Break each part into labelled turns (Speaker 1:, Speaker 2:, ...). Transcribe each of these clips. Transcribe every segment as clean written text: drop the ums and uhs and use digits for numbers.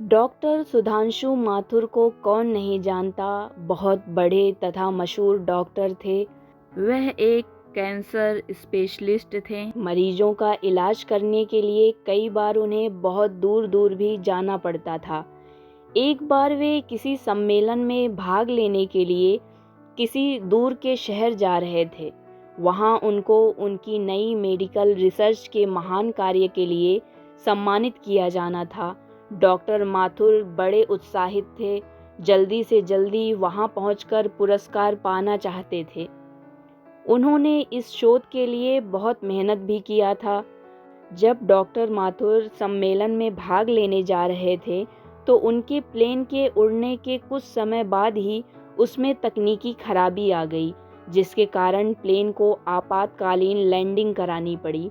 Speaker 1: Doctor Sudhanshu Mathur को कौन नहीं जानता। बहुत बड़े तथा मशहूर डॉक्टर थे। वह एक कैंसर स्पेशलिस्ट थे। मरीजों का इलाज करने के लिए कई बार उन्हें बहुत दूर दूर भी जाना पड़ता था। एक बार वे किसी सम्मेलन में भाग लेने के लिए किसी दूर के शहर जा रहे थे। वहां उनको उनकी नई मेडिकल रिसर्च के महान कार्य के लिए सम्मानित किया जाना था। डॉक्टर माथुर बड़े उत्साहित थे। जल्दी से जल्दी वहां पहुंचकर पुरस्कार पाना चाहते थे। उन्होंने इस शोध के लिए बहुत मेहनत भी किया था। जब डॉक्टर माथुर सम्मेलन में भाग लेने जा रहे थे तो उनके प्लेन के उड़ने के कुछ समय बाद ही उसमें तकनीकी खराबी आ गई, जिसके कारण प्लेन को आपातकालीन लैंडिंग करानी पड़ी।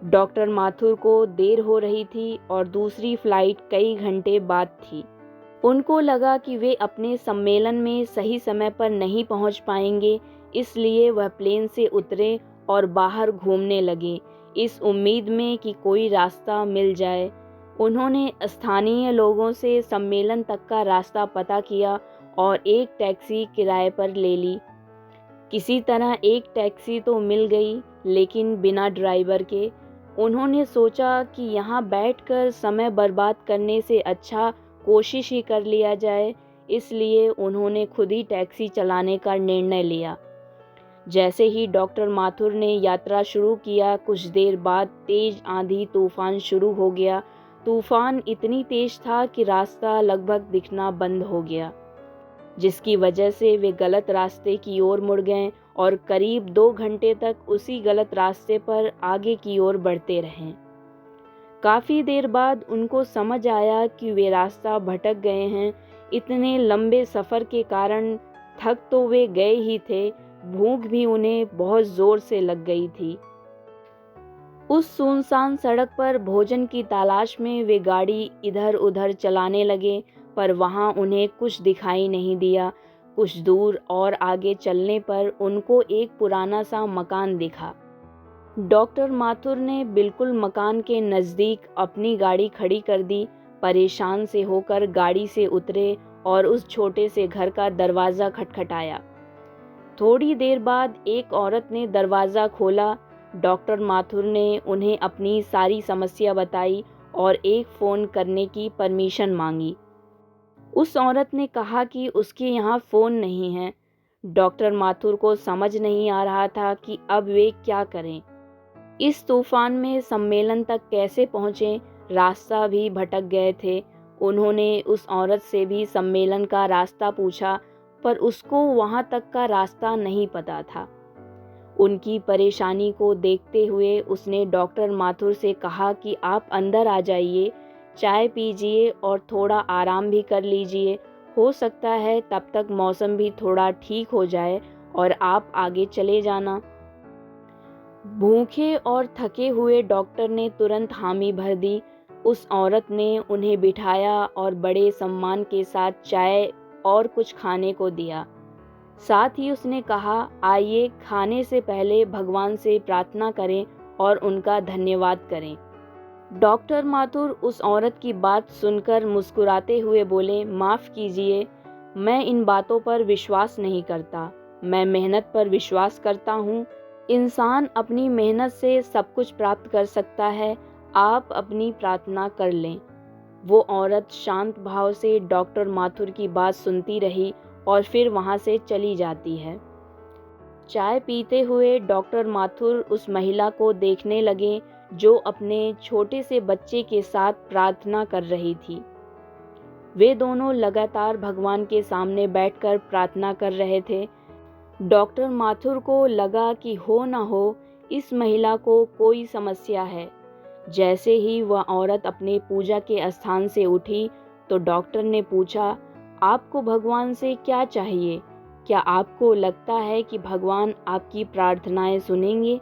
Speaker 1: डॉक्टर माथुर को देर हो रही थी और दूसरी फ्लाइट कई घंटे बाद थी। उनको लगा कि वे अपने सम्मेलन में सही समय पर नहीं पहुंच पाएंगे, इसलिए वह प्लेन से उतरे और बाहर घूमने लगे, इस उम्मीद में कि कोई रास्ता मिल जाए। उन्होंने स्थानीय लोगों से सम्मेलन तक का रास्ता पता किया और एक टैक्सी किराए पर ले ली। किसी तरह एक टैक्सी तो मिल गई, लेकिन बिना ड्राइवर के। उन्होंने सोचा कि यहाँ बैठकर समय बर्बाद करने से अच्छा कोशिश ही कर लिया जाए, इसलिए उन्होंने खुद ही टैक्सी चलाने का निर्णय लिया। जैसे ही डॉक्टर माथुर ने यात्रा शुरू किया, कुछ देर बाद तेज आंधी तूफान शुरू हो गया। तूफान इतनी तेज था कि रास्ता लगभग दिखना बंद हो गया, जिसकी वजह से वे गलत रास्ते की ओर मुड़ गए और करीब 2 घंटे तक उसी गलत रास्ते पर आगे की ओर बढ़ते रहे। काफ़ी देर बाद उनको समझ आया कि वे रास्ता भटक गए हैं। इतने लंबे सफ़र के कारण थक तो वे गए ही थे, भूख भी उन्हें बहुत ज़ोर से लग गई थी। उस सुनसान सड़क पर भोजन की तलाश में वे गाड़ी इधर उधर चलाने लगे, पर वहां उन्हें कुछ दिखाई नहीं दिया। कुछ दूर और आगे चलने पर उनको एक पुराना सा मकान दिखा। डॉक्टर माथुर ने बिल्कुल मकान के नज़दीक अपनी गाड़ी खड़ी कर दी। परेशान से होकर गाड़ी से उतरे और उस छोटे से घर का दरवाज़ा खटखटाया। थोड़ी देर बाद एक औरत ने दरवाज़ा खोला। डॉक्टर माथुर ने उन्हें अपनी सारी समस्या बताई और एक फ़ोन करने की परमिशन मांगी। उस औरत ने कहा कि उसके यहाँ फ़ोन नहीं है। डॉक्टर माथुर को समझ नहीं आ रहा था कि अब वे क्या करें। इस तूफान में सम्मेलन तक कैसे पहुँचें, रास्ता भी भटक गए थे। उन्होंने उस औरत से भी सम्मेलन का रास्ता पूछा, पर उसको वहाँ तक का रास्ता नहीं पता था। उनकी परेशानी को देखते हुए उसने डॉक्टर माथुर से कहा कि आप अंदर आ जाइए, चाय पीजिए और थोड़ा आराम भी कर लीजिए। हो सकता है तब तक मौसम भी थोड़ा ठीक हो जाए और आप आगे चले जाना। भूखे और थके हुए डॉक्टर ने तुरंत हामी भर दी। उस औरत ने उन्हें बिठाया और बड़े सम्मान के साथ चाय और कुछ खाने को दिया। साथ ही उसने कहा, आइए खाने से पहले भगवान से प्रार्थना करें और उनका धन्यवाद करें। डॉक्टर माथुर उस औरत की बात सुनकर मुस्कुराते हुए बोले, माफ़ कीजिए, मैं इन बातों पर विश्वास नहीं करता। मैं मेहनत पर विश्वास करता हूँ। इंसान अपनी मेहनत से सब कुछ प्राप्त कर सकता है। आप अपनी प्रार्थना कर लें। वो औरत शांत भाव से डॉक्टर माथुर की बात सुनती रही और फिर वहाँ से चली जाती है। चाय पीते हुए डॉक्टर माथुर उस महिला को देखने लगे जो अपने छोटे से बच्चे के साथ प्रार्थना कर रही थी। वे दोनों लगातार भगवान के सामने बैठकर प्रार्थना कर रहे थे। डॉक्टर माथुर को लगा कि हो न हो इस महिला को कोई समस्या है। जैसे ही वह औरत अपने पूजा के स्थान से उठी तो डॉक्टर ने पूछा, आपको भगवान से क्या चाहिए? क्या आपको लगता है कि भगवान आपकी प्रार्थनाएं सुनेंगे?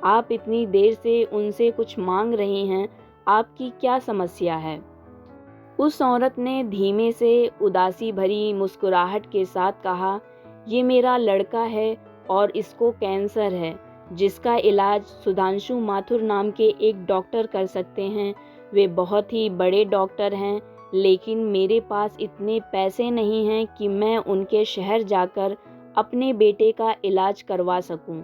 Speaker 1: आप इतनी देर से उनसे कुछ मांग रही हैं, आपकी क्या समस्या है? उस औरत ने धीमे से उदासी भरी मुस्कुराहट के साथ कहा, ये मेरा लड़का है और इसको कैंसर है, जिसका इलाज सुधांशु माथुर नाम के एक डॉक्टर कर सकते हैं। वे बहुत ही बड़े डॉक्टर हैं। लेकिन मेरे पास इतने पैसे नहीं हैं कि मैं उनके शहर जाकर अपने बेटे का इलाज करवा सकूं,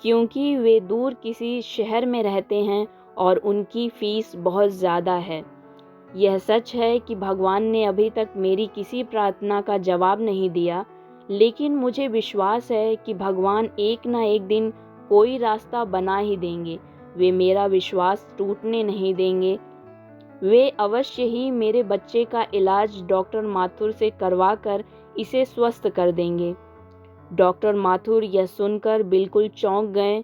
Speaker 1: क्योंकि वे दूर किसी शहर में रहते हैं और उनकी फ़ीस बहुत ज़्यादा है। यह सच है कि भगवान ने अभी तक मेरी किसी प्रार्थना का जवाब नहीं दिया, लेकिन मुझे विश्वास है कि भगवान एक ना एक दिन कोई रास्ता बना ही देंगे। वे मेरा विश्वास टूटने नहीं देंगे। वे अवश्य ही मेरे बच्चे का इलाज डॉक्टर माथुर से करवाकर इसे स्वस्थ कर देंगे। डॉक्टर माथुर यह सुनकर बिल्कुल चौंक गए।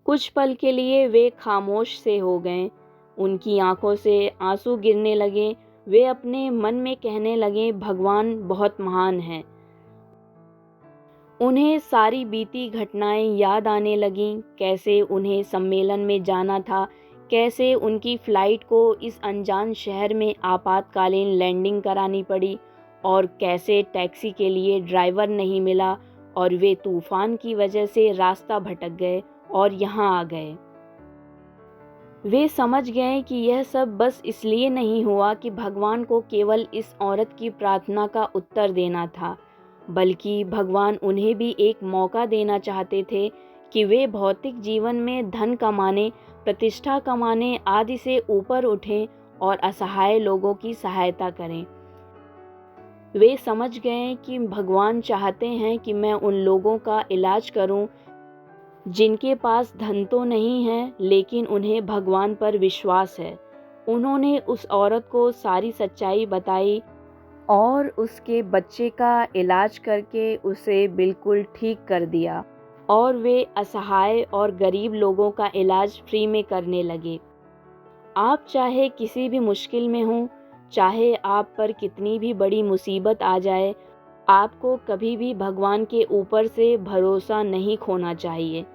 Speaker 1: कुछ पल के लिए वे खामोश से हो गए। उनकी आंखों से आंसू गिरने लगे। वे अपने मन में कहने लगे, भगवान बहुत महान है। उन्हें सारी बीती घटनाएं याद आने लगीं, कैसे उन्हें सम्मेलन में जाना था, कैसे उनकी फ़्लाइट को इस अनजान शहर में आपातकालीन लैंडिंग करानी पड़ी और कैसे टैक्सी के लिए ड्राइवर नहीं मिला और वे तूफ़ान की वजह से रास्ता भटक गए और यहाँ आ गए। वे समझ गए कि यह सब बस इसलिए नहीं हुआ कि भगवान को केवल इस औरत की प्रार्थना का उत्तर देना था, बल्कि भगवान उन्हें भी एक मौका देना चाहते थे कि वे भौतिक जीवन में धन कमाने, प्रतिष्ठा कमाने आदि से ऊपर उठें और असहाय लोगों की सहायता करें। वे समझ गए कि भगवान चाहते हैं कि मैं उन लोगों का इलाज करूं जिनके पास धन तो नहीं है, लेकिन उन्हें भगवान पर विश्वास है। उन्होंने उस औरत को सारी सच्चाई बताई और उसके बच्चे का इलाज करके उसे बिल्कुल ठीक कर दिया और वे असहाय और गरीब लोगों का इलाज फ्री में करने लगे। आप चाहे किसी भी मुश्किल में हों, चाहे आप पर कितनी भी बड़ी मुसीबत आ जाए, आपको कभी भी भगवान के ऊपर से भरोसा नहीं खोना चाहिए।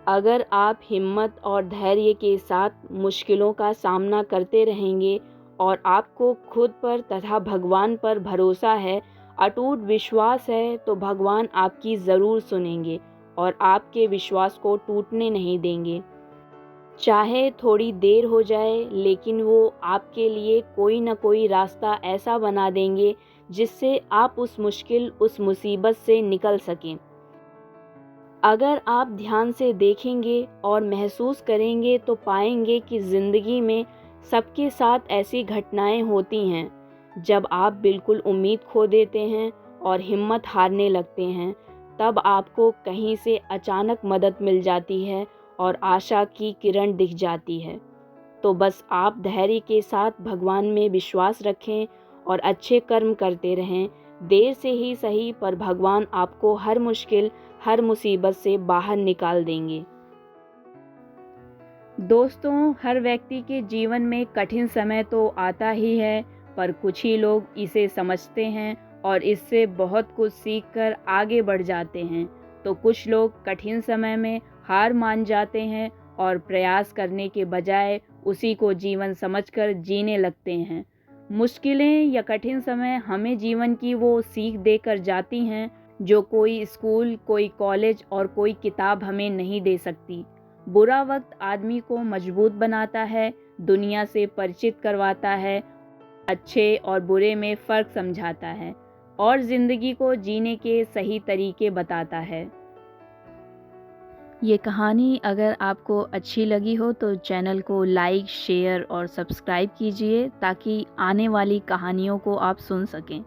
Speaker 1: अगर आप हिम्मत और धैर्य के साथ मुश्किलों का सामना करते रहेंगे और आपको खुद पर तथा भगवान पर भरोसा है, अटूट विश्वास है, तो भगवान आपकी ज़रूर सुनेंगे और आपके विश्वास को टूटने नहीं देंगे। चाहे थोड़ी देर हो जाए, लेकिन वो आपके लिए कोई न कोई रास्ता ऐसा बना देंगे जिससे आप उस मुसीबत से निकल सकें। अगर आप ध्यान से देखेंगे और महसूस करेंगे तो पाएंगे कि ज़िंदगी में सबके साथ ऐसी घटनाएं होती हैं। जब आप बिल्कुल उम्मीद खो देते हैं और हिम्मत हारने लगते हैं, तब आपको कहीं से अचानक मदद मिल जाती है और आशा की किरण दिख जाती है। तो बस आप धैर्य के साथ भगवान में विश्वास रखें और अच्छे कर्म करते रहें। देर से ही सही, पर भगवान आपको हर मुश्किल, हर मुसीबत से बाहर निकाल देंगे। दोस्तों, हर व्यक्ति के जीवन में कठिन समय तो आता ही है, पर कुछ ही लोग इसे समझते हैं और इससे बहुत कुछ सीखकर आगे बढ़ जाते हैं, तो कुछ लोग कठिन समय में हार मान जाते हैं और प्रयास करने के बजाय उसी को जीवन समझकर जीने लगते हैं। मुश्किलें या कठिन समय हमें जीवन की वो सीख देकर जाती हैं जो कोई स्कूल, कोई कॉलेज और कोई किताब हमें नहीं दे सकती। बुरा वक्त आदमी को मजबूत बनाता है, दुनिया से परिचित करवाता है, अच्छे और बुरे में फ़र्क समझाता है और ज़िंदगी को जीने के सही तरीके बताता है। ये कहानी अगर आपको अच्छी लगी हो तो चैनल को लाइक, शेयर और सब्सक्राइब कीजिए ताकि आने वाली कहानियों को आप सुन सकें।